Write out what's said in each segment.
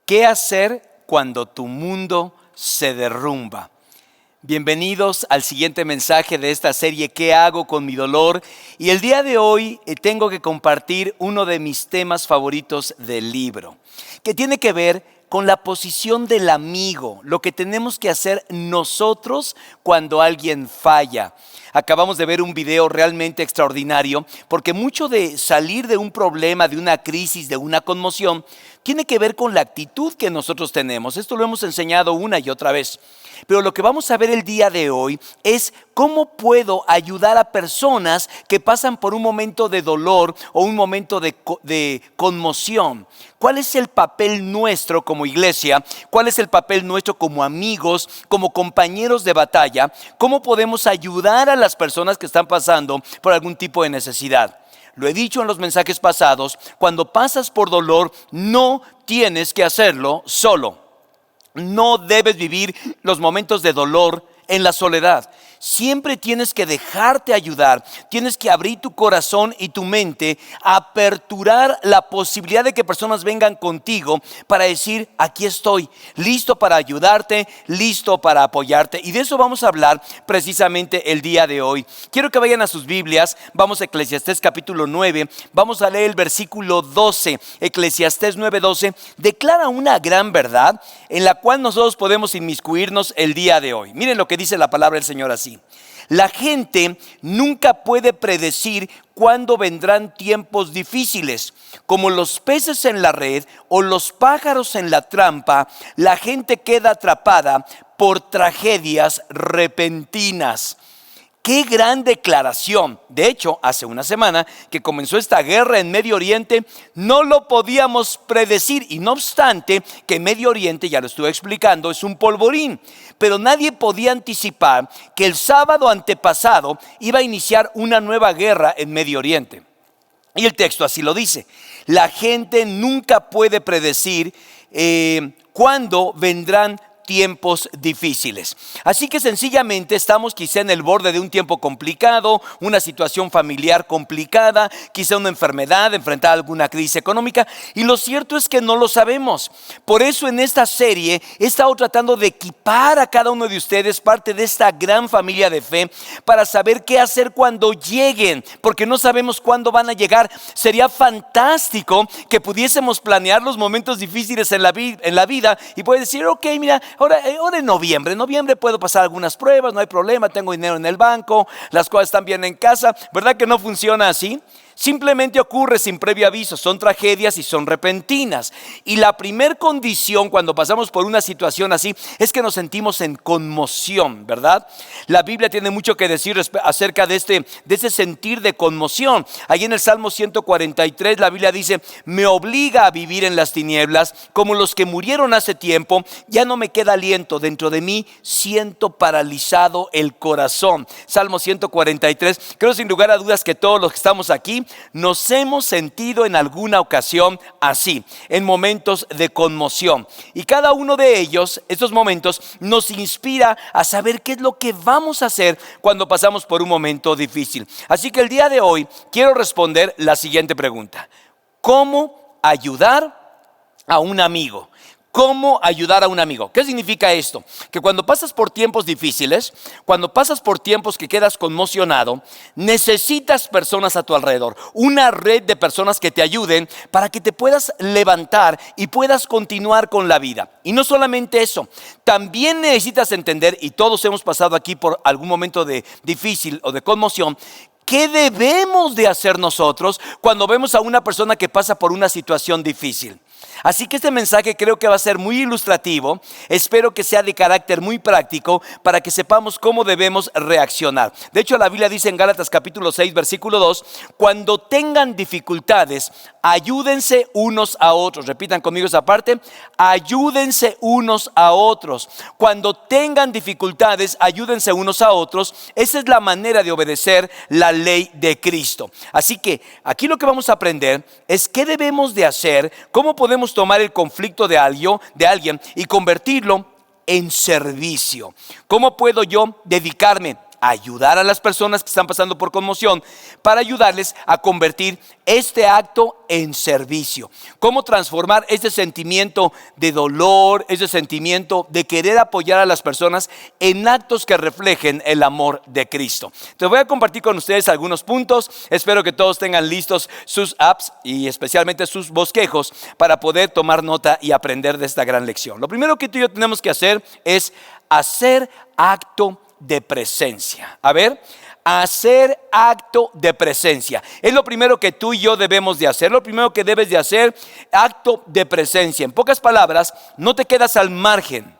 ¿Qué hacer cuando tu mundo se derrumba? Bienvenidos al siguiente mensaje de esta serie ¿Qué hago con mi dolor? Y el día de hoy tengo que compartir uno de mis temas favoritos del libro, que tiene que ver con la posición del amigo, lo que tenemos que hacer nosotros cuando alguien falla. Acabamos de ver un video realmente extraordinario, porque mucho de salir de un problema, de una crisis, de una conmoción, tiene que ver con la actitud que nosotros tenemos. Esto lo hemos enseñado una y otra vez. Pero lo que vamos a ver el día de hoy es cómo puedo ayudar a personas que pasan por un momento de dolor o un momento de conmoción. ¿Cuál es el papel nuestro como iglesia? ¿Cuál es el papel nuestro como amigos, como compañeros de batalla? ¿Cómo podemos ayudar a las personas que están pasando por algún tipo de necesidad? Lo he dicho en los mensajes pasados, cuando pasas por dolor no tienes que hacerlo solo. No debes vivir los momentos de dolor en la soledad. Siempre tienes que dejarte ayudar, tienes que abrir tu corazón y tu mente, aperturar la posibilidad de que personas vengan contigo para decir, aquí estoy, listo para ayudarte, listo para apoyarte. Y de eso vamos a hablar precisamente el día de hoy. Quiero que vayan a sus Biblias, vamos a Eclesiastés capítulo 9, vamos a leer el versículo 12. Eclesiastés 9:12 declara una gran verdad en la cual nosotros podemos inmiscuirnos el día de hoy. Miren lo que dice la palabra del Señor así. La gente nunca puede predecir cuándo vendrán tiempos difíciles. Como los peces en la red o los pájaros en la trampa, la gente queda atrapada por tragedias repentinas. ¡Qué gran declaración! De hecho, hace una semana que comenzó esta guerra en Medio Oriente, no lo podíamos predecir. Y no obstante, que Medio Oriente, ya lo estuve explicando, es un polvorín. Pero nadie podía anticipar que el sábado antepasado iba a iniciar una nueva guerra en Medio Oriente. Y el texto así lo dice. La gente nunca puede predecir cuándo vendrán tiempos difíciles. Así que sencillamente estamos quizá en el borde de un tiempo complicado, una situación familiar complicada, quizá una enfermedad, enfrentar alguna crisis económica, y lo cierto es que no lo sabemos. Por eso en esta serie he estado tratando de equipar a cada uno de ustedes, parte de esta gran familia de fe, para saber qué hacer cuando lleguen, porque no sabemos cuándo van a llegar. Sería fantástico que pudiésemos planear los momentos difíciles en la vida y poder decir, ok, mira, Ahora en noviembre puedo pasar algunas pruebas, no hay problema, tengo dinero en el banco, las cosas están bien en casa. ¿Verdad que no funciona así? Simplemente ocurre sin previo aviso, son tragedias y son repentinas. Y la primer condición cuando pasamos por una situación así es que nos sentimos en conmoción, ¿verdad? La Biblia tiene mucho que decir acerca de ese sentir de conmoción. Allí en el Salmo 143 la Biblia dice, me obliga a vivir en las tinieblas como los que murieron hace tiempo, ya no me queda aliento, dentro de mí siento paralizado el corazón. Salmo 143, creo sin lugar a dudas que todos los que estamos aquí nos hemos sentido en alguna ocasión así, en momentos de conmoción. Y cada uno de ellos, estos momentos, nos inspira a saber qué es lo que vamos a hacer cuando pasamos por un momento difícil. Así que el día de hoy quiero responder la siguiente pregunta: ¿cómo ayudar a un amigo? ¿Cómo ayudar a un amigo? ¿Qué significa esto? Que cuando pasas por tiempos difíciles, cuando pasas por tiempos que quedas conmocionado, necesitas personas a tu alrededor, una red de personas que te ayuden para que te puedas levantar y puedas continuar con la vida. Y no solamente eso, también necesitas entender, y todos hemos pasado aquí por algún momento de difícil o de conmoción, ¿qué debemos de hacer nosotros cuando vemos a una persona que pasa por una situación difícil? Así que este mensaje creo que va a ser muy ilustrativo. Espero que sea de carácter muy práctico para que sepamos cómo debemos reaccionar. De hecho, la Biblia dice en Gálatas capítulo 6, versículo 2, cuando tengan dificultades, ayúdense unos a otros. Repitan conmigo esa parte: ayúdense unos a otros. Cuando tengan dificultades, ayúdense unos a otros. Esa es la manera de obedecer la ley de Cristo. Así que aquí lo que vamos a aprender es qué debemos de hacer, cómo podemos tomar el conflicto de alguien y convertirlo en servicio. ¿Cómo puedo yo dedicarme ayudar a las personas que están pasando por conmoción, para ayudarles a convertir este acto en servicio. Cómo transformar ese sentimiento de dolor, ese sentimiento de querer apoyar a las personas en actos que reflejen el amor de Cristo. Entonces voy a compartir con ustedes algunos puntos. Espero que todos tengan listos sus apps y especialmente sus bosquejos para poder tomar nota y aprender de esta gran lección. Lo primero que tú y yo tenemos que hacer es hacer acto de presencia. A ver, hacer acto de presencia. Es lo primero que tú y yo debemos de hacer. Lo primero que debes de hacer, acto de presencia. En pocas palabras, no te quedas al margen.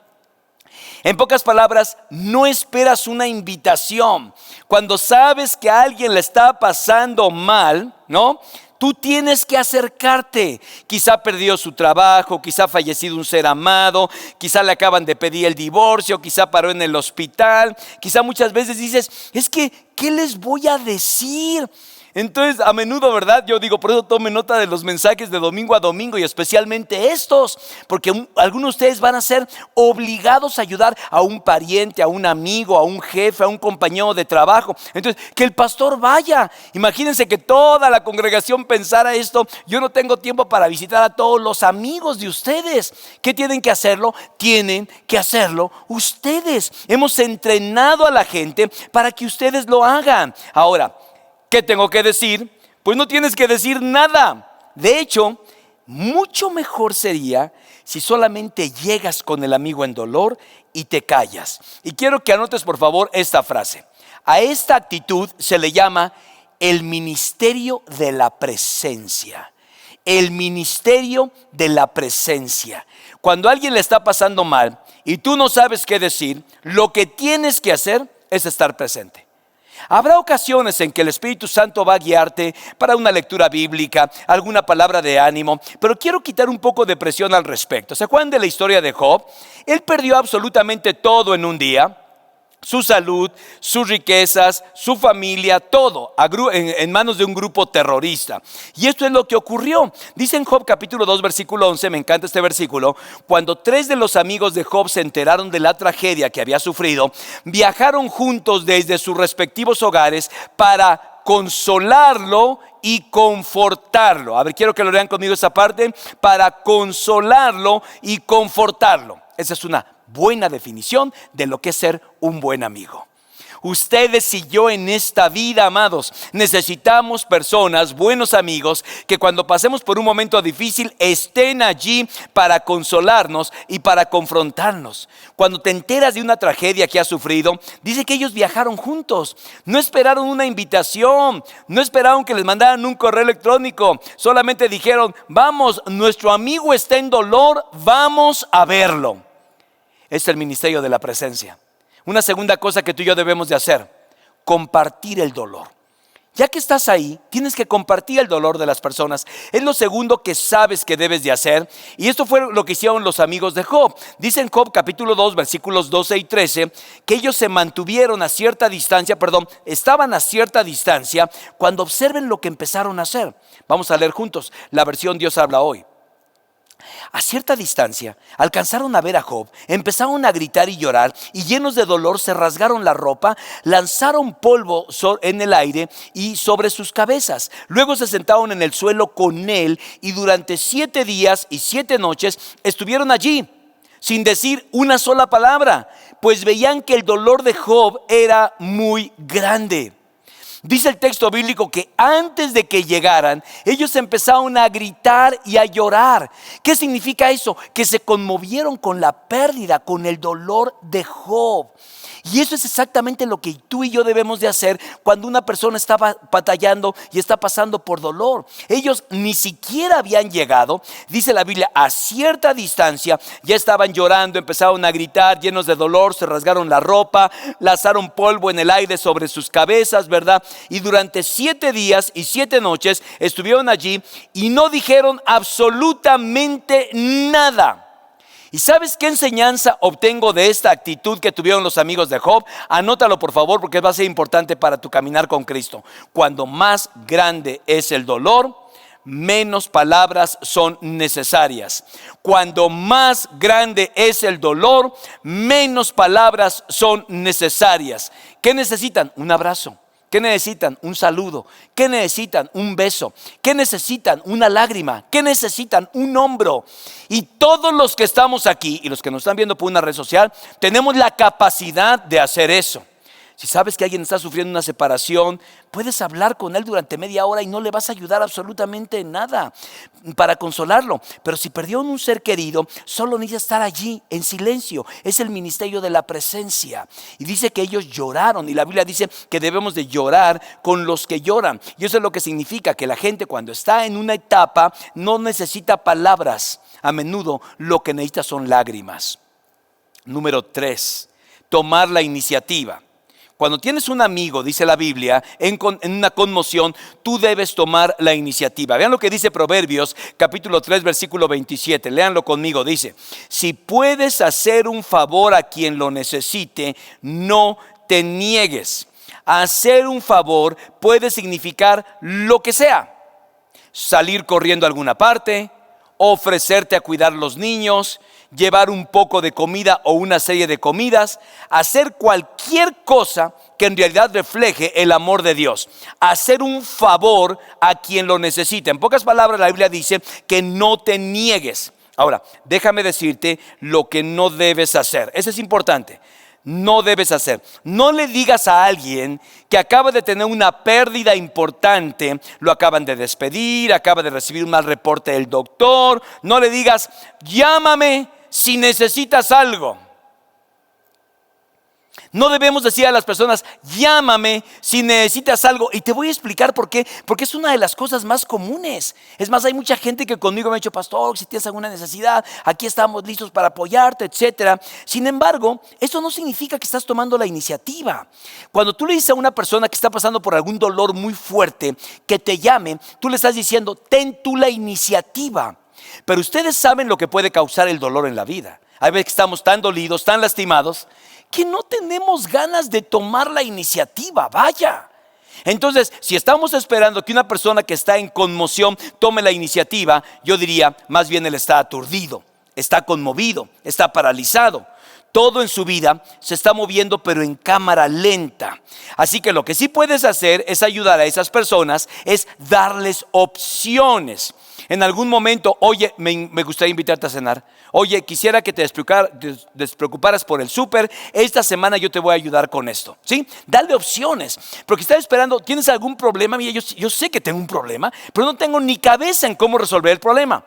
En pocas palabras, no esperas una invitación. Cuando sabes que a alguien le está pasando mal, ¿no? Tú tienes que acercarte. Quizá perdió su trabajo, quizá ha fallecido un ser amado, quizá le acaban de pedir el divorcio, quizá paró en el hospital, quizá muchas veces dices, es que, ¿qué les voy a decir? Entonces, a menudo, ¿verdad? Yo digo, por eso tome nota de los mensajes de domingo a domingo y especialmente estos, porque algunos de ustedes van a ser obligados a ayudar a un pariente, a un amigo, a un jefe, a un compañero de trabajo. Entonces, que el pastor vaya. Imagínense que toda la congregación pensara esto. Yo no tengo tiempo para visitar a todos los amigos de ustedes. ¿Qué tienen que hacerlo? Tienen que hacerlo ustedes. Hemos entrenado a la gente para que ustedes lo hagan. Ahora, ¿qué tengo que decir? Pues no tienes que decir nada. De hecho, mucho mejor sería si solamente llegas con el amigo en dolor y te callas. Y quiero que anotes por favor esta frase. A esta actitud se le llama el ministerio de la presencia. El ministerio de la presencia. Cuando a alguien le está pasando mal y tú no sabes qué decir, lo que tienes que hacer es estar presente. Habrá ocasiones en que el Espíritu Santo va a guiarte para una lectura bíblica, alguna palabra de ánimo, pero quiero quitar un poco de presión al respecto. ¿Se acuerdan de la historia de Job? Él perdió absolutamente todo en un día. Su salud, sus riquezas, su familia, todo en manos de un grupo terrorista. Y esto es lo que ocurrió. Dice en Job capítulo 2 versículo 11, me encanta este versículo, cuando 3 de los amigos de Job se enteraron de la tragedia que había sufrido, viajaron juntos desde sus respectivos hogares para consolarlo y confortarlo. A ver, quiero que lo lean conmigo esa parte, para consolarlo y confortarlo. Esa es una buena definición de lo que es ser un buen amigo. Ustedes y yo en esta vida, amados, necesitamos personas, buenos amigos, que cuando pasemos por un momento difícil estén allí para consolarnos y para confrontarnos. Cuando te enteras de una tragedia que has sufrido, dice que ellos viajaron juntos, no esperaron una invitación, no esperaron que les mandaran un correo electrónico, solamente dijeron, vamos, nuestro amigo está en dolor, vamos a verlo. Es el ministerio de la presencia. Una segunda cosa que tú y yo debemos de hacer, compartir el dolor. Ya que estás ahí, tienes que compartir el dolor de las personas. Es lo segundo que sabes que debes de hacer. Y esto fue lo que hicieron los amigos de Job. Dice en Job capítulo 2 versículos 12 y 13 que ellos se mantuvieron a cierta distancia, estaban a cierta distancia cuando observen lo que empezaron a hacer. Vamos a leer juntos la versión Dios habla hoy. A cierta distancia alcanzaron a ver a Job, empezaron a gritar y llorar y llenos de dolor se rasgaron la ropa, lanzaron polvo en el aire y sobre sus cabezas. Luego se sentaron en el suelo con él y durante 7 días y 7 noches estuvieron allí sin decir una sola palabra, pues veían que el dolor de Job era muy grande. Dice el texto bíblico que antes de que llegaran, ellos empezaron a gritar y a llorar. ¿Qué significa eso? Que se conmovieron con la pérdida, con el dolor de Job. Y eso es exactamente lo que tú y yo debemos de hacer cuando una persona está batallando y está pasando por dolor. Ellos ni siquiera habían llegado, dice la Biblia, a cierta distancia, ya estaban llorando, empezaron a gritar, llenos de dolor, se rasgaron la ropa, lanzaron polvo en el aire sobre sus cabezas, ¿verdad? Y durante 7 días y 7 noches estuvieron allí y no dijeron absolutamente nada. ¿Y sabes qué enseñanza obtengo de esta actitud que tuvieron los amigos de Job? Anótalo por favor porque va a ser importante para tu caminar con Cristo. Cuando más grande es el dolor, menos palabras son necesarias. Cuando más grande es el dolor, menos palabras son necesarias. ¿Qué necesitan? Un abrazo. ¿Qué necesitan? Un saludo. ¿Qué necesitan? Un beso. ¿Qué necesitan? Una lágrima. ¿Qué necesitan? Un hombro. Y todos los que estamos aquí y los que nos están viendo por una red social, tenemos la capacidad de hacer eso. Si sabes que alguien está sufriendo una separación, puedes hablar con él durante media hora y no le vas a ayudar absolutamente en nada para consolarlo. Pero si perdió un ser querido, solo necesita estar allí en silencio. Es el ministerio de la presencia. Y dice que ellos lloraron, y la Biblia dice que debemos de llorar con los que lloran. Y eso es lo que significa que la gente, cuando está en una etapa, no necesita palabras. A menudo lo que necesita son lágrimas. Número 3, tomar la iniciativa. Cuando tienes un amigo, dice la Biblia, en una conmoción, tú debes tomar la iniciativa. Vean lo que dice Proverbios, capítulo 3, versículo 27. Léanlo conmigo. Dice: si puedes hacer un favor a quien lo necesite, no te niegues. Hacer un favor puede significar lo que sea. Salir corriendo a alguna parte, ofrecerte a cuidar los niños, llevar un poco de comida o una serie de comidas, hacer cualquier cosa que en realidad refleje el amor de Dios, hacer un favor a quien lo necesita. En pocas palabras, la Biblia dice que no te niegues. Ahora, déjame decirte lo que no debes hacer. Eso es importante. No debes hacer. No le digas a alguien que acaba de tener una pérdida importante, lo acaban de despedir, acaba de recibir un mal reporte del doctor. No le digas: llámame si necesitas algo. No debemos decir a las personas: llámame si necesitas algo. Y te voy a explicar por qué. Porque es una de las cosas más comunes. Es más, hay mucha gente que conmigo me ha dicho: pastor, si tienes alguna necesidad, aquí estamos listos para apoyarte, etcétera. Sin embargo, eso no significa que estás tomando la iniciativa. Cuando tú le dices a una persona que está pasando por algún dolor muy fuerte que te llame, tú le estás diciendo: ten tú la iniciativa. Pero ustedes saben lo que puede causar el dolor en la vida. Hay veces que estamos tan dolidos, tan lastimados, que no tenemos ganas de tomar la iniciativa. Vaya. Entonces, si estamos esperando que una persona que está en conmoción tome la iniciativa, yo diría, más bien él está aturdido, está conmovido, está paralizado. Todo en su vida se está moviendo, pero en cámara lenta. Así que lo que sí puedes hacer es ayudar a esas personas, es darles opciones. En algún momento: oye, me gustaría invitarte a cenar. Oye, quisiera que te despreocuparas por el súper. Esta semana yo te voy a ayudar con esto. ¿Sí? Dale opciones. Porque estás esperando, ¿tienes algún problema? Mira, yo sé que tengo un problema, pero no tengo ni cabeza en cómo resolver el problema.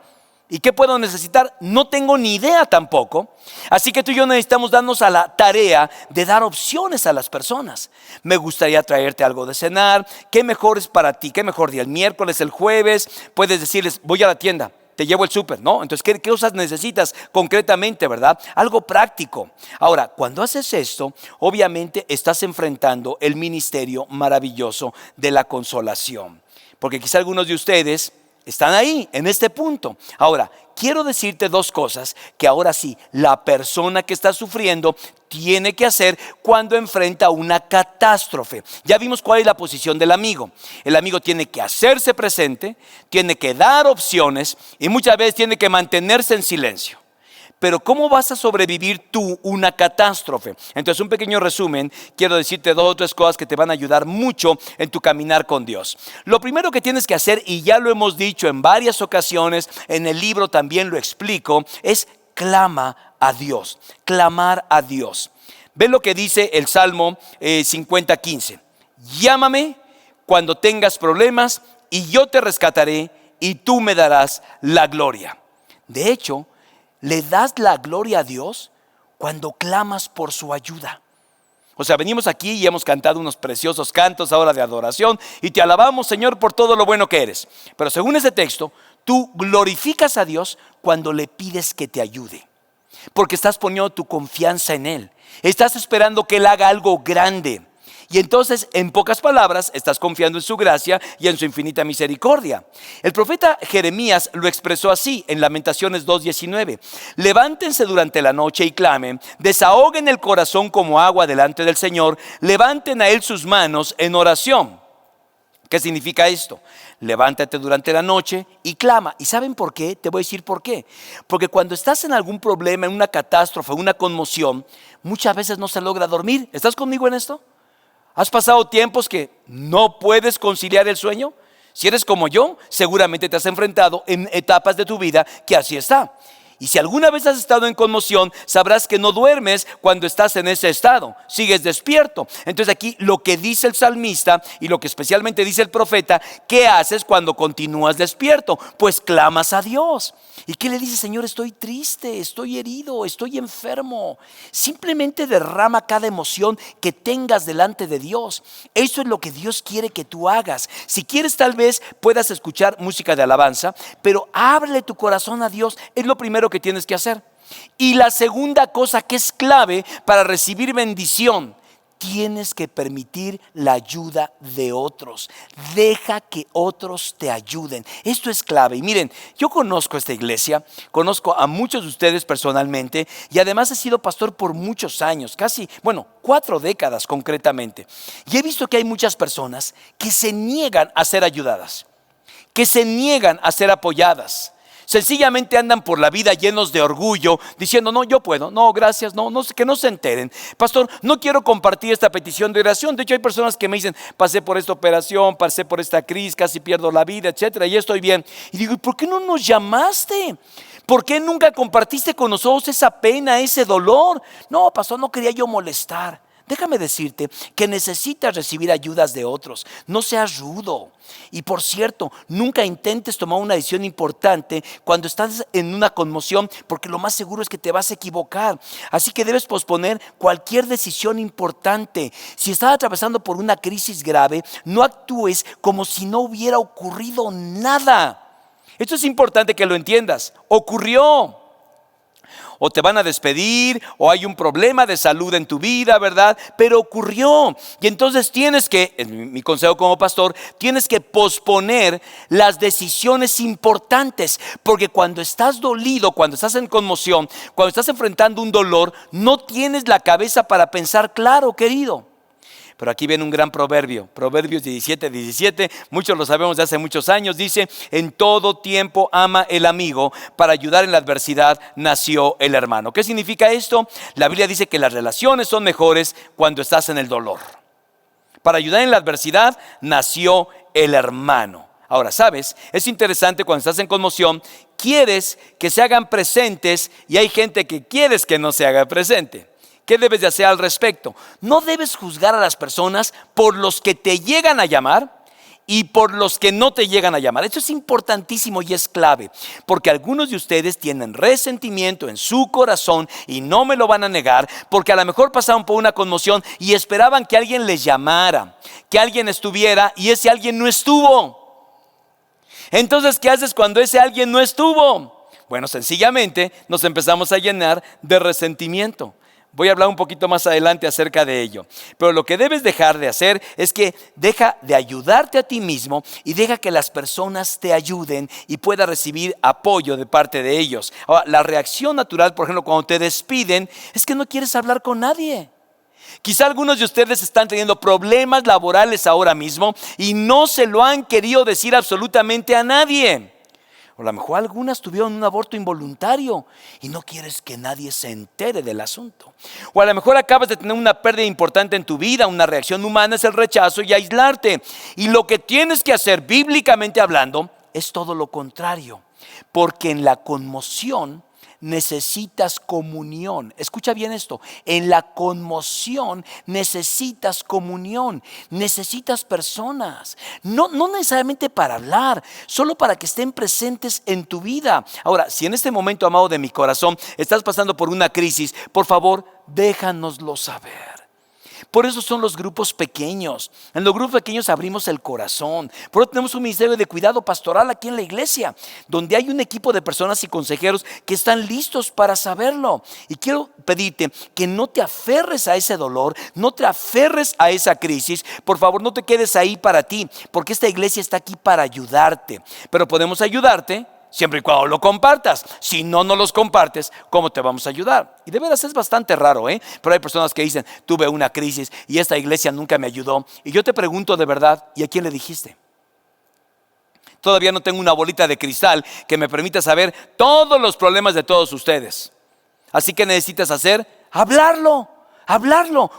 ¿Y qué puedo necesitar? No tengo ni idea tampoco. Así que tú y yo necesitamos darnos a la tarea de dar opciones a las personas. Me gustaría traerte algo de cenar. ¿Qué mejor es para ti? ¿Qué mejor día? El miércoles, el jueves. Puedes decirles: voy a la tienda, te llevo el súper, ¿no? Entonces, ¿qué cosas necesitas concretamente, verdad? Algo práctico. Ahora, cuando haces esto, obviamente estás enfrentando el ministerio maravilloso de la consolación. Porque quizá algunos de ustedes están ahí, en este punto. Ahora, quiero decirte dos cosas que ahora sí, la persona que está sufriendo tiene que hacer cuando enfrenta una catástrofe. Ya vimos cuál es la posición del amigo. El amigo tiene que hacerse presente, tiene que dar opciones y muchas veces tiene que mantenerse en silencio. Pero ¿cómo vas a sobrevivir tú una catástrofe? Entonces, un pequeño resumen, quiero decirte 2 o 3 cosas que te van a ayudar mucho en tu caminar con Dios. Lo primero que tienes que hacer, y ya lo hemos dicho en varias ocasiones, en el libro también lo explico, es clama a Dios, clamar a Dios. Ve lo que dice el Salmo 50:15. Llámame cuando tengas problemas y yo te rescataré y tú me darás la gloria. De hecho, le das la gloria a Dios cuando clamas por su ayuda. O sea, venimos aquí y hemos cantado unos preciosos cantos ahora de adoración y te alabamos, Señor, por todo lo bueno que eres. Pero según ese texto, tú glorificas a Dios cuando le pides que te ayude, porque estás poniendo tu confianza en Él. Estás esperando que Él haga algo grande. Y entonces, en pocas palabras, estás confiando en su gracia y en su infinita misericordia. El profeta Jeremías lo expresó así en Lamentaciones 2:19. Levántense durante la noche y clamen, desahoguen el corazón como agua delante del Señor, levanten a Él sus manos en oración. ¿Qué significa esto? Levántate durante la noche y clama. ¿Y saben por qué? Te voy a decir por qué. Porque cuando estás en algún problema, en una catástrofe, una conmoción, muchas veces no se logra dormir. ¿Estás conmigo en esto? ¿Has pasado tiempos que no puedes conciliar el sueño? Si eres como yo, seguramente te has enfrentado en etapas de tu vida que así está. Y si alguna vez has estado en conmoción, sabrás que no duermes cuando estás en ese estado, sigues despierto. Entonces aquí lo que dice el salmista y lo que especialmente dice el profeta, ¿qué haces cuando continúas despierto? Pues clamas a Dios. ¿Y qué le dices? Señor, estoy triste, estoy herido, estoy enfermo. Simplemente derrama cada emoción que tengas delante de Dios. Eso es lo que Dios quiere que tú hagas. Si quieres, tal vez puedas escuchar música de alabanza, pero ábrele tu corazón a Dios. Es lo primero que tienes que hacer. Y la segunda cosa que es clave para recibir bendición, tienes que permitir la ayuda de otros. Deja que otros te ayuden. Esto es clave. Y miren, yo conozco esta iglesia, conozco a muchos de ustedes personalmente y además he sido pastor por muchos años, casi, 4 décadas concretamente. Y he visto que hay muchas personas que se niegan a ser ayudadas, que se niegan a ser apoyadas. Sencillamente andan por la vida llenos de orgullo, diciendo, no, yo puedo, no, gracias, no, que no se enteren. Pastor, no quiero compartir esta petición de oración. De hecho, hay personas que me dicen, pasé por esta operación, pasé por esta crisis, casi pierdo la vida, etcétera, y estoy bien. Y digo, ¿y por qué no nos llamaste? ¿Por qué nunca compartiste con nosotros esa pena, ese dolor? No, pastor, no quería yo molestar. Déjame decirte que necesitas recibir ayudas de otros. No seas rudo. Y por cierto, nunca intentes tomar una decisión importante cuando estás en una conmoción, porque lo más seguro es que te vas a equivocar. Así que debes posponer cualquier decisión importante. Si estás atravesando por una crisis grave, no actúes como si no hubiera ocurrido nada. Esto es importante que lo entiendas. Ocurrió. O te van a despedir, o hay un problema de salud en tu vida, ¿verdad? Pero ocurrió. Y entonces tienes que, en mi consejo como pastor, tienes que posponer las decisiones importantes. Porque cuando estás dolido, cuando estás en conmoción, cuando estás enfrentando un dolor, no tienes la cabeza para pensar claro, querido. Pero aquí viene un gran proverbio, Proverbios 17:17, muchos lo sabemos de hace muchos años, dice, en todo tiempo ama el amigo, para ayudar en la adversidad nació el hermano. ¿Qué significa esto? La Biblia dice que las relaciones son mejores cuando estás en el dolor. Para ayudar en la adversidad nació el hermano. Ahora, ¿sabes? Es interesante cuando estás en conmoción, quieres que se hagan presentes y hay gente que quieres que no se haga presente. ¿Qué debes de hacer al respecto? No debes juzgar a las personas por los que te llegan a llamar y por los que no te llegan a llamar. Esto es importantísimo y es clave, porque algunos de ustedes tienen resentimiento en su corazón y no me lo van a negar, porque a lo mejor pasaron por una conmoción y esperaban que alguien les llamara, que alguien estuviera y ese alguien no estuvo. Entonces, ¿qué haces cuando ese alguien no estuvo? Bueno, sencillamente nos empezamos a llenar de resentimiento. Voy a hablar un poquito más adelante acerca de ello. Pero lo que debes dejar de hacer es que deja de ayudarte a ti mismo y deja que las personas te ayuden y puedas recibir apoyo de parte de ellos. Ahora, la reacción natural, por ejemplo, cuando te despiden, es que no quieres hablar con nadie. Quizá algunos de ustedes están teniendo problemas laborales ahora mismo y no se lo han querido decir absolutamente a nadie. O a lo mejor algunas tuvieron un aborto involuntario y no quieres que nadie se entere del asunto. O a lo mejor acabas de tener una pérdida importante en tu vida. Una reacción humana es el rechazo y aislarte. Y lo que tienes que hacer, bíblicamente hablando, es todo lo contrario. Porque en la conmoción necesitas comunión. Escucha bien esto. En la conmoción necesitas comunión. Necesitas personas. No necesariamente para hablar, solo para que estén presentes en tu vida. Ahora, si en este momento, amado de mi corazón, estás pasando por una crisis, por favor, déjanoslo saber. Por eso son los grupos pequeños. En los grupos pequeños abrimos el corazón. Por eso tenemos un ministerio de cuidado pastoral aquí en la iglesia, donde hay un equipo de personas y consejeros que están listos para saberlo. Y quiero pedirte que no te aferres a ese dolor, no te aferres a esa crisis. Por favor, no te quedes ahí para ti, porque esta iglesia está aquí para ayudarte. Pero podemos ayudarte siempre y cuando lo compartas. Si no los compartes, ¿cómo te vamos a ayudar? Y de veras es bastante raro, pero hay personas que dicen, tuve una crisis y esta iglesia nunca me ayudó. Y yo te pregunto de verdad, ¿y a quién le dijiste? Todavía no tengo una bolita de cristal que me permita saber todos los problemas de todos ustedes. Así que necesitas hacer, hablarlo,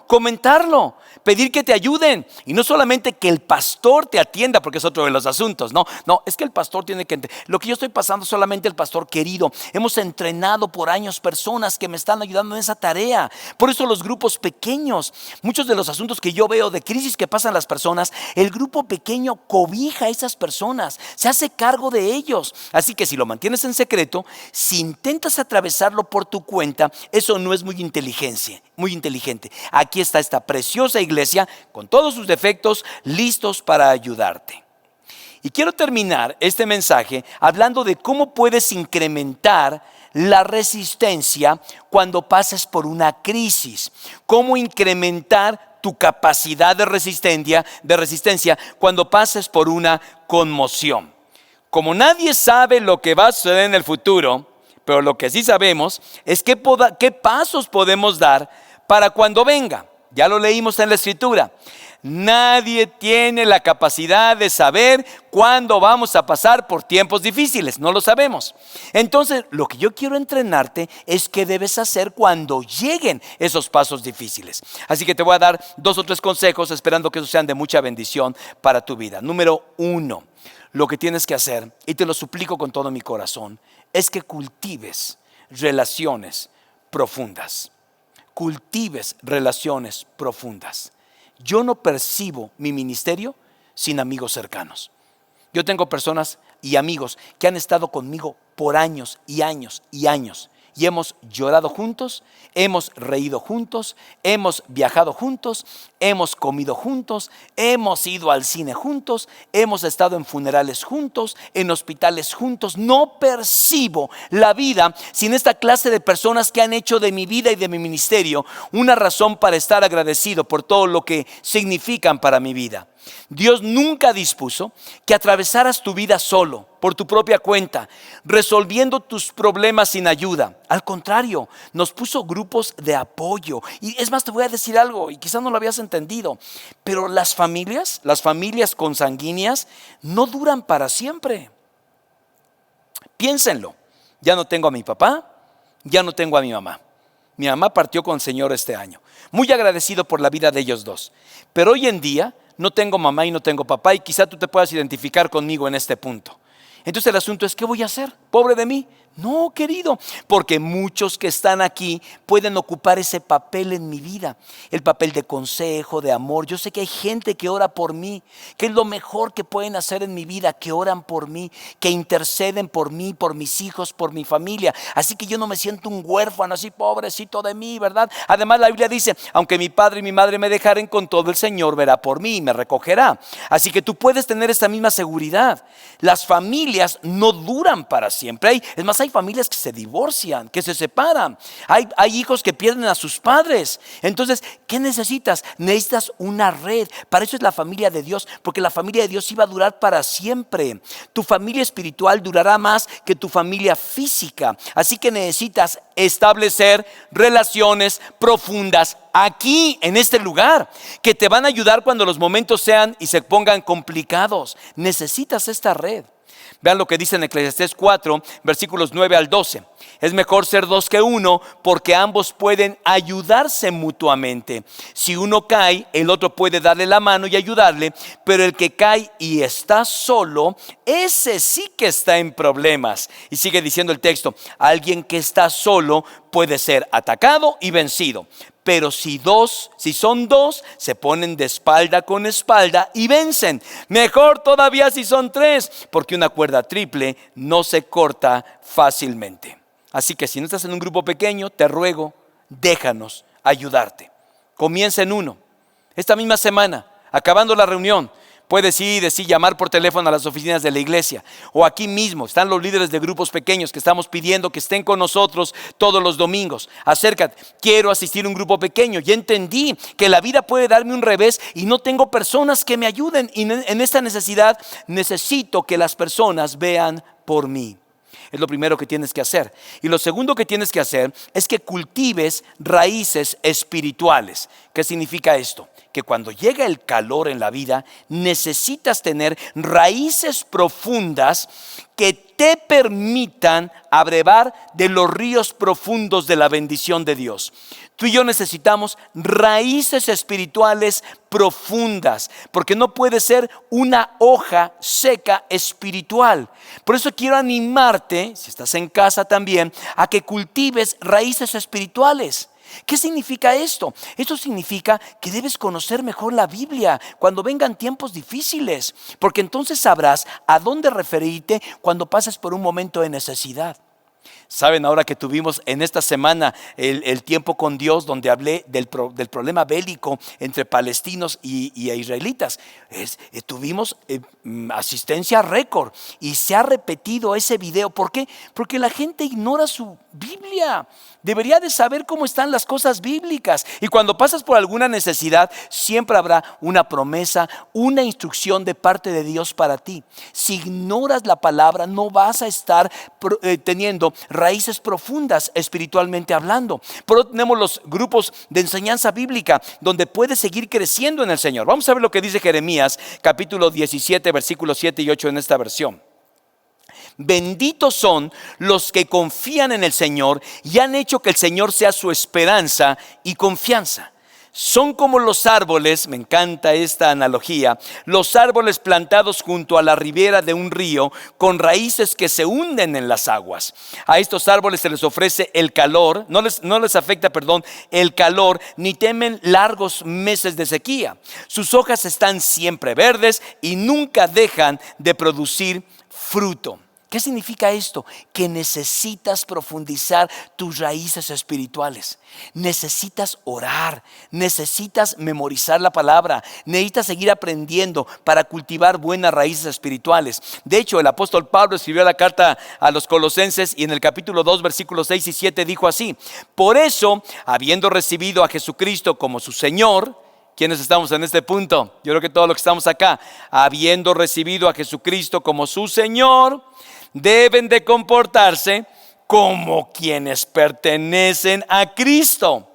comentarlo, pedir que te ayuden. Y no solamente que el pastor te atienda, porque es otro de los asuntos. No, es que el pastor tiene que entender. Lo que yo estoy pasando solamente el pastor querido. Hemos entrenado por años personas que me están ayudando en esa tarea. Por eso los grupos pequeños, muchos de los asuntos que yo veo de crisis que pasan las personas, el grupo pequeño cobija a esas personas, se hace cargo de ellos. Así que si lo mantienes en secreto, si intentas atravesarlo por tu cuenta, eso no es muy inteligente. Aquí está esta preciosa iglesia con todos sus defectos listos para ayudarte. Y quiero terminar este mensaje hablando de cómo puedes incrementar la resistencia cuando pases por una crisis. Cómo incrementar tu capacidad de resistencia cuando pases por una conmoción. Como nadie sabe lo que va a suceder en el futuro, pero lo que sí sabemos es qué pasos podemos dar para cuando venga. Ya lo leímos en la escritura. Nadie tiene la capacidad de saber cuándo vamos a pasar por tiempos difíciles. No lo sabemos. Entonces, lo que yo quiero entrenarte es qué debes hacer cuando lleguen esos pasos difíciles. Así que te voy a dar 2 o 3 consejos, esperando que esos sean de mucha bendición para tu vida. Número 1, lo que tienes que hacer, y te lo suplico con todo mi corazón, es que cultives relaciones profundas. Cultives relaciones profundas. Yo no percibo mi ministerio sin amigos cercanos. Yo tengo personas y amigos que han estado conmigo por años y años y años. Y hemos llorado juntos, hemos reído juntos, hemos viajado juntos, hemos comido juntos, hemos ido al cine juntos, hemos estado en funerales juntos, en hospitales juntos. No percibo la vida sin esta clase de personas que han hecho de mi vida y de mi ministerio una razón para estar agradecido por todo lo que significan para mi vida. Dios nunca dispuso que atravesaras tu vida solo, por tu propia cuenta, resolviendo tus problemas sin ayuda. Al contrario, nos puso grupos de apoyo. Y es más, te voy a decir algo, y quizás no lo habías entendido, pero las familias consanguíneas no duran para siempre. Piénsenlo, ya no tengo a mi papá, ya no tengo a mi mamá. Mi mamá partió con el Señor este año. Muy agradecido por la vida de ellos dos. Pero hoy en día no tengo mamá y no tengo papá, y quizá tú te puedas identificar conmigo en este punto. Entonces el asunto es, ¿qué voy a hacer? ¿Pobre de mí? No, querido, porque muchos que están aquí pueden ocupar ese papel en mi vida, el papel de consejo, de amor. Yo sé que hay gente que ora por mí, que es lo mejor que pueden hacer en mi vida, que oran por mí, que interceden por mí, por mis hijos, por mi familia. Así que yo no me siento un huérfano, así pobrecito de mí, ¿verdad? Además la Biblia dice, aunque mi padre y mi madre me dejaren, con todo el Señor verá por mí y me recogerá. Así que tú puedes tener esta misma seguridad. Las familias no duran para siempre. Es más, hay familias que se divorcian, que se separan. Hay hijos que pierden a sus padres. Entonces, ¿qué necesitas? Necesitas una red. Para eso es la familia de Dios, porque la familia de Dios iba a durar para siempre. Tu familia espiritual durará más que tu familia física. Así que necesitas establecer relaciones profundas aquí, en este lugar, que te van a ayudar cuando los momentos sean y se pongan complicados. Necesitas esta red. Vean lo que dice en Eclesiastés 4, versículos 9 al 12. Es mejor ser 2 que 1, porque ambos pueden ayudarse mutuamente. Si uno cae, el otro puede darle la mano y ayudarle, pero el que cae y está solo, ese sí que está en problemas. Y sigue diciendo el texto, alguien que está solo puede ser atacado y vencido. Pero si son dos, se ponen de espalda con espalda y vencen. Mejor todavía si son 3, porque una cuerda triple no se corta fácilmente. Así que si no estás en un grupo pequeño, te ruego, déjanos ayudarte. Comienza en 1. Esta misma semana, acabando la reunión, puedes ir y decir, llamar por teléfono a las oficinas de la iglesia, o aquí mismo están los líderes de grupos pequeños que estamos pidiendo que estén con nosotros todos los domingos. Acércate, quiero asistir a un grupo pequeño. Ya entendí que la vida puede darme un revés y no tengo personas que me ayuden, y en esta necesidad necesito que las personas vean por mí. Es lo primero que tienes que hacer. Y lo segundo que tienes que hacer es que cultives raíces espirituales. ¿Qué significa esto? Que cuando llega el calor en la vida, necesitas tener raíces profundas que te permitan abrevar de los ríos profundos de la bendición de Dios. Tú y yo necesitamos raíces espirituales profundas, porque no puede ser una hoja seca espiritual. Por eso quiero animarte, si estás en casa también, a que cultives raíces espirituales. ¿Qué significa esto? Esto significa que debes conocer mejor la Biblia cuando vengan tiempos difíciles, porque entonces sabrás a dónde referirte cuando pases por un momento de necesidad. Saben, ahora que tuvimos en esta semana el tiempo con Dios, donde hablé del problema bélico entre palestinos y israelitas, tuvimos asistencia récord y se ha repetido ese video. ¿Por qué? Porque la gente ignora su Biblia. Debería de saber cómo están las cosas bíblicas. Y cuando pasas por alguna necesidad, siempre habrá una promesa, una instrucción de parte de Dios para ti. Si ignoras la palabra, no vas a estar teniendo raíces profundas espiritualmente hablando. Por eso tenemos los grupos de enseñanza bíblica donde puedes seguir creciendo en el Señor. Vamos a ver lo que dice Jeremías capítulo 17 versículos 7 y 8 en esta versión. Benditos son los que confían en el Señor y han hecho que el Señor sea su esperanza y confianza. Son como los árboles, me encanta esta analogía, los árboles plantados junto a la ribera de un río con raíces que se hunden en las aguas. A estos árboles se les ofrece el calor, no les afecta el calor, ni temen largos meses de sequía. Sus hojas están siempre verdes y nunca dejan de producir fruto. ¿Qué significa esto? Que necesitas profundizar tus raíces espirituales. Necesitas orar, necesitas memorizar la palabra, necesitas seguir aprendiendo para cultivar buenas raíces espirituales. De hecho, el apóstol Pablo escribió la carta a los Colosenses y en el capítulo 2, versículos 6 y 7 dijo así: por eso, habiendo recibido a Jesucristo como su Señor. ¿Quiénes estamos en este punto? Yo creo que todos los que estamos acá, habiendo recibido a Jesucristo como su Señor, deben de comportarse como quienes pertenecen a Cristo,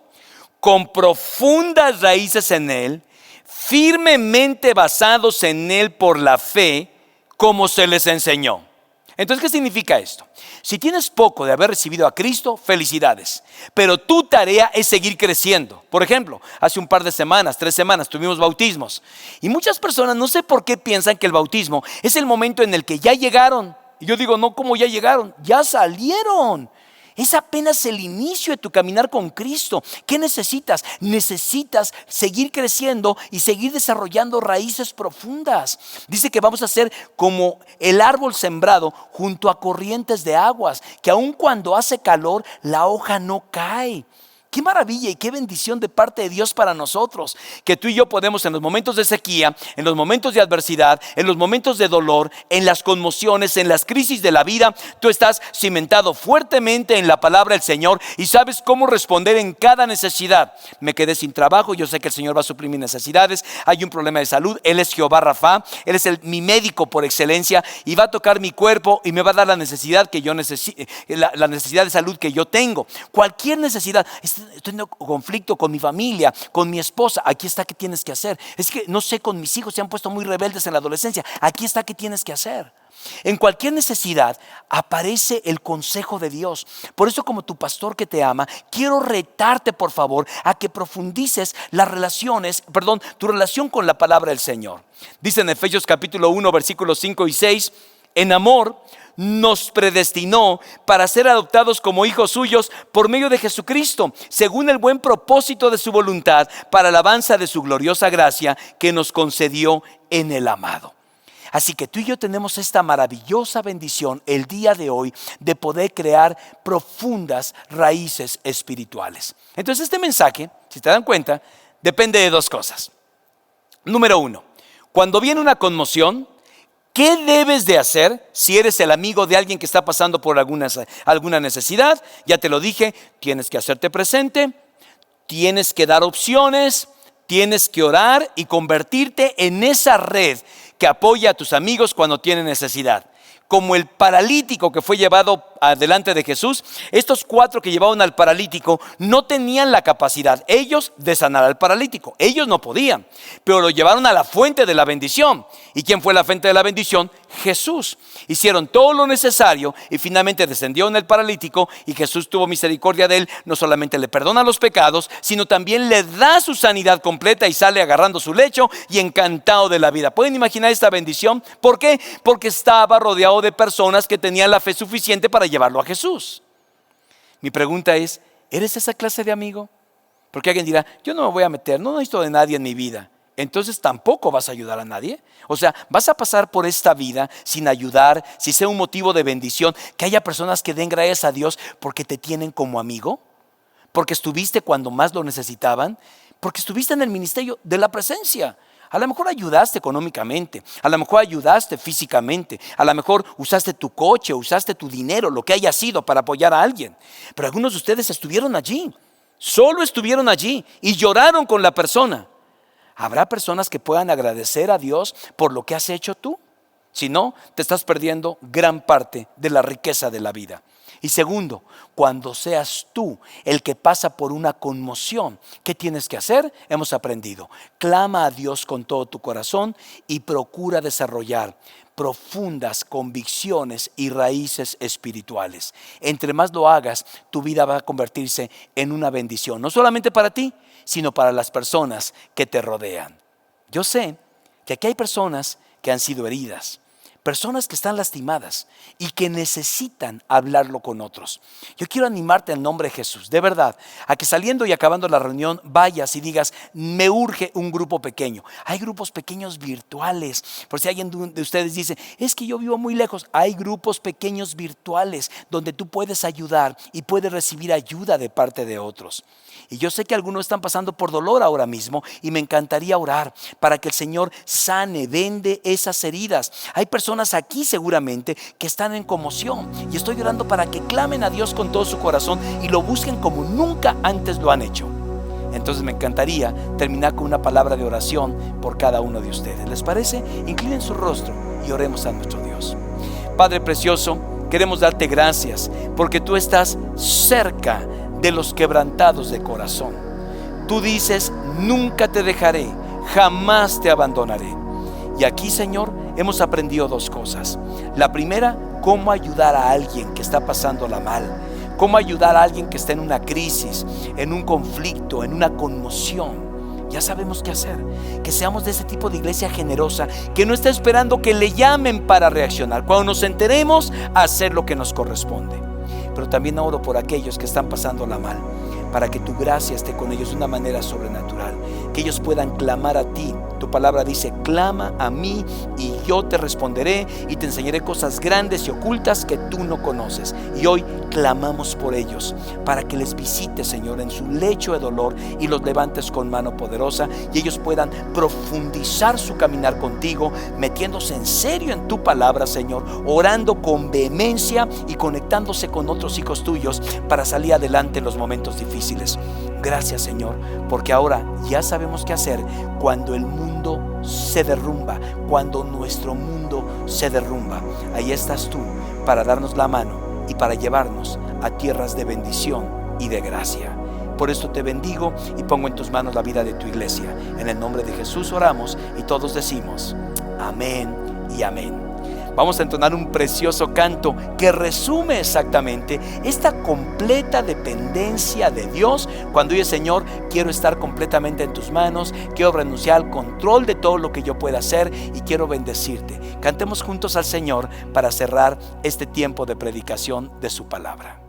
con profundas raíces en Él, firmemente basados en Él por la fe, como se les enseñó. Entonces, ¿qué significa esto? Si tienes poco de haber recibido a Cristo, felicidades. Pero tu tarea es seguir creciendo. Por ejemplo, hace un par de semanas, 3 semanas, tuvimos bautismos. Y muchas personas, no sé por qué piensan que el bautismo es el momento en el que ya llegaron. Y yo digo, no, ¿cómo ya llegaron? Ya salieron. Es apenas el inicio de tu caminar con Cristo. ¿Qué necesitas? Necesitas seguir creciendo y seguir desarrollando raíces profundas. Dice que vamos a ser como el árbol sembrado junto a corrientes de aguas, que aun cuando hace calor, la hoja no cae. Qué maravilla y qué bendición de parte de Dios para nosotros, que tú y yo podemos en los momentos de sequía, en los momentos de adversidad, en los momentos de dolor, en las conmociones, en las crisis de la vida, tú estás cimentado fuertemente en la palabra del Señor y sabes cómo responder en cada necesidad. Me quedé sin trabajo, yo sé que el Señor va a suplir mis necesidades, hay un problema de salud, Él es Jehová Rafa, Él es mi médico por excelencia y va a tocar mi cuerpo y me va a dar la necesidad que yo necesito, la necesidad de salud que yo tengo. Cualquier necesidad. Estoy teniendo conflicto con mi familia, con mi esposa. Aquí está, ¿qué tienes que hacer? Es que no sé, con mis hijos se han puesto muy rebeldes en la adolescencia. Aquí está, ¿qué tienes que hacer? En cualquier necesidad aparece el consejo de Dios. Por eso, como tu pastor que te ama, quiero retarte, por favor, a que profundices tu relación con la palabra del Señor. Dice en Efesios capítulo 1, versículos 5 y 6: en amor nos predestinó para ser adoptados como hijos suyos por medio de Jesucristo, según el buen propósito de su voluntad, para alabanza de su gloriosa gracia que nos concedió en el amado. Así que tú y yo tenemos esta maravillosa bendición el día de hoy de poder crear profundas raíces espirituales. Entonces este mensaje, si te dan cuenta, depende de 2 cosas. Número 1, cuando viene una conmoción, ¿qué debes de hacer si eres el amigo de alguien que está pasando por alguna necesidad? Ya te lo dije, tienes que hacerte presente, tienes que dar opciones, tienes que orar y convertirte en esa red que apoya a tus amigos cuando tienen necesidad. como el paralítico que fue llevado adelante de Jesús, estos 4 que llevaban al paralítico no tenían la capacidad ellos de sanar al paralítico. Ellos no podían, pero lo llevaron a la fuente de la bendición. ¿Y quién fue la fuente de la bendición? Jesús. Hicieron todo lo necesario y finalmente descendió en el paralítico, y Jesús tuvo misericordia de él. No solamente le perdona los pecados, sino también le da su sanidad completa, y sale agarrando su lecho y encantado de la vida. ¿Pueden imaginar esta bendición? ¿Por qué? Porque estaba rodeado de personas que tenían la fe suficiente para llevarlo a Jesús. Mi pregunta es, ¿eres esa clase de amigo? Porque alguien dirá, yo no me voy a meter, no necesito de nadie en mi vida. Entonces tampoco vas a ayudar a nadie. O sea, vas a pasar por esta vida sin ayudar, sin ser un motivo de bendición, que haya personas que den gracias a Dios porque te tienen como amigo, porque estuviste cuando más lo necesitaban, porque estuviste en el ministerio de la presencia. A lo mejor ayudaste económicamente, a lo mejor ayudaste físicamente, a lo mejor usaste tu coche, usaste tu dinero, lo que haya sido para apoyar a alguien. Pero algunos de ustedes estuvieron allí, solo estuvieron allí y lloraron con la persona. ¿Habrá personas que puedan agradecer a Dios por lo que has hecho tú? Si no, te estás perdiendo gran parte de la riqueza de la vida. Y segundo, cuando seas tú el que pasa por una conmoción, ¿qué tienes que hacer? Hemos aprendido. Clama a Dios con todo tu corazón y procura desarrollar profundas convicciones y raíces espirituales. Entre más lo hagas, tu vida va a convertirse en una bendición, no solamente para ti, sino para las personas que te rodean. Yo sé que aquí hay personas que han sido heridas, personas que están lastimadas y que necesitan hablarlo con otros. Yo quiero animarte en nombre de Jesús, de verdad, a que saliendo y acabando la reunión vayas y digas, me urge un grupo pequeño. Hay grupos pequeños virtuales. Por si alguien de ustedes dice, es que yo vivo muy lejos, hay grupos pequeños virtuales donde tú puedes ayudar y puedes recibir ayuda de parte de otros. Y yo sé que algunos están pasando por dolor ahora mismo, y me encantaría orar para que el Señor sane, vende esas heridas. Hay personas aquí seguramente que están en conmoción, y estoy orando para que clamen a Dios con todo su corazón y lo busquen como nunca antes lo han hecho. Entonces me encantaría terminar con una palabra de oración por cada uno de ustedes. ¿Les parece? Inclinen su rostro y oremos a nuestro Dios. Padre precioso, queremos darte gracias porque tú estás cerca de los quebrantados de corazón. Tú dices, nunca te dejaré, jamás te abandonaré. Y aquí, Señor, hemos aprendido 2 cosas. La primera, cómo ayudar a alguien que está pasándola mal, cómo ayudar a alguien que está en una crisis, en un conflicto, en una conmoción. Ya sabemos qué hacer. Que seamos de ese tipo de iglesia generosa que no está esperando que le llamen para reaccionar. Cuando nos enteremos, hacer lo que nos corresponde. Pero también oro por aquellos que están pasándola mal, para que tu gracia esté con ellos de una manera sobrenatural, que ellos puedan clamar a ti. Tu palabra dice, clama a mí y yo te responderé y te enseñaré cosas grandes y ocultas que tú no conoces. Y hoy clamamos por ellos, para que les visites, Señor, en su lecho de dolor y los levantes con mano poderosa, y ellos puedan profundizar su caminar contigo, metiéndose en serio en tu palabra, Señor, orando con vehemencia y conectándose con otros hijos tuyos para salir adelante en los momentos difíciles. Gracias, Señor, porque ahora ya sabemos qué hacer cuando el mundo se derrumba, cuando nuestro mundo se derrumba. Ahí estás tú para darnos la mano y para llevarnos a tierras de bendición y de gracia. Por esto te bendigo y pongo en tus manos la vida de tu iglesia. En el nombre de Jesús oramos y todos decimos amén y amén. Vamos a entonar un precioso canto que resume exactamente esta completa dependencia de Dios. Cuando dice, Señor, quiero estar completamente en tus manos, quiero renunciar al control de todo lo que yo pueda hacer y quiero bendecirte. Cantemos juntos al Señor para cerrar este tiempo de predicación de su palabra.